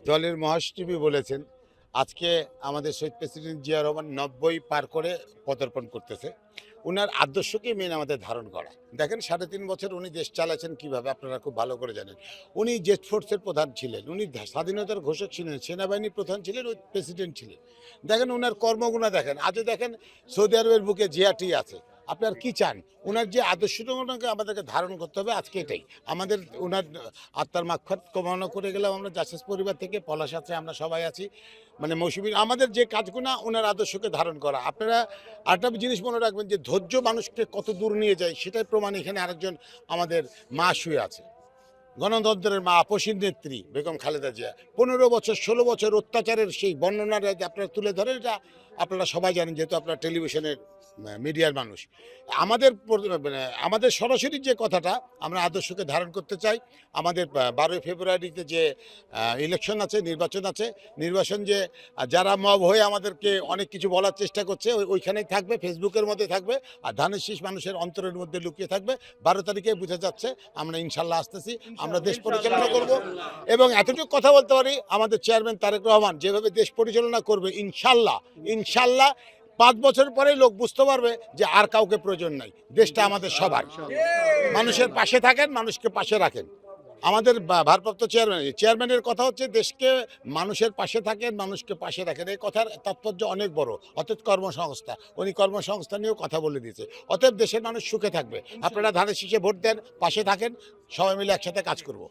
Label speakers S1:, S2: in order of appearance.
S1: দলের মহাসচিবই বলেছেন আজকে আমাদের শহীদ প্রেসিডেন্ট জিয়া রহমান ৯০ পার করে পদার্পণ করতেছে। উনার আদর্শকে মেন আমাদের ধারণ করা। দেখেন ৩.৫ বছর উনি দেশ চালাচ্ছেন কিভাবে আপনারা খুব ভালো করে জানেন। উনি জেট ফোর্সের প্রধান ছিলেন, উনি স্বাধীনতার ঘোষক ছিলেন, সেনাবাহিনীর প্রধান ছিলেন, ওই প্রেসিডেন্ট ছিলেন। দেখেন উনার কর্মগুণা দেখেন, আজও দেখেন সৌদি আরবের বুকে জিয়াটি আছে। আপনার কি চান? উনার যে আদর্শটাকে আমাদেরকে ধারণ করতে হবে আজকে এটাই। আমাদের উনার আত্মার মাগফিরাত কামনা করে গেলাম আমরা জাসেস পরিবার থেকে, পলাশ আছে, আমরা সবাই আছি। মানে মৌসুমী আমাদের যে কাজগুলো ওনার আদর্শকে ধারণ করা। আপনারা আরেকটা জিনিস মনে রাখবেন যে ধৈর্য মানুষকে কত দূর নিয়ে যায় সেটাই প্রমাণ এখানে আরেকজন আমাদের মা শুয়ে আছে। গণতন্ত্রের মা, আপসীর নেত্রী বেগম খালেদা জিয়া ১৫ বছর ১৬ বছর অত্যাচারের সেই বর্ণনাটা যে আপনারা তুলে ধরেন, এটা আপনারা সবাই জানেন যেহেতু আপনারা টেলিভিশনের মিডিয়ার মানুষ। আমাদের সরাসরি যে কথাটা আমরা আদর্শকে ধারণ করতে চাই। আমাদের ১২ই ফেব্রুয়ারিতে যে ইলেকশন আছে, নির্বাচন আছে, নির্বাচন যে যারা মব হয়ে আমাদেরকে অনেক কিছু বলার চেষ্টা করছে ওইখানেই থাকবে, ফেসবুকের মধ্যে থাকবে, আর ধানের শীষ মানুষের অন্তরের মধ্যে লুকিয়ে থাকবে। ১২ তারিখে বোঝা যাচ্ছে আমরা ইনশাল্লাহ আসতেছি, আমরা দেশ পরিচালনা করব। এবং এতটুকু কথা বলতে পারি, আমাদের চেয়ারম্যান তারেক রহমান যেভাবে দেশ পরিচালনা করবে ইনশাল্লাহ ইনশাল্লাহ ৫ বছর পরেই লোক বুঝতে পারবে যে আর কাউকে প্রয়োজন নাই, দেশটা আমাদের সবার। মানুষের পাশে থাকেন, মানুষকে পাশে রাখেন। আমাদের ভারপ্রাপ্ত চেয়ারম্যানের কথা হচ্ছে দেশকে মানুষের পাশে থাকেন, মানুষকে পাশে রাখেন। এই কথার তাৎপর্য অনেক বড়। অতএব কর্মসংস্থা, উনি কর্মসংস্থান নিয়েও কথা বলে দিয়েছে। অতএব দেশের মানুষ সুখে থাকবে। আপনারা ধানের শীষে ভোট দেন, পাশে থাকেন, সবাই মিলে একসাথে কাজ করব।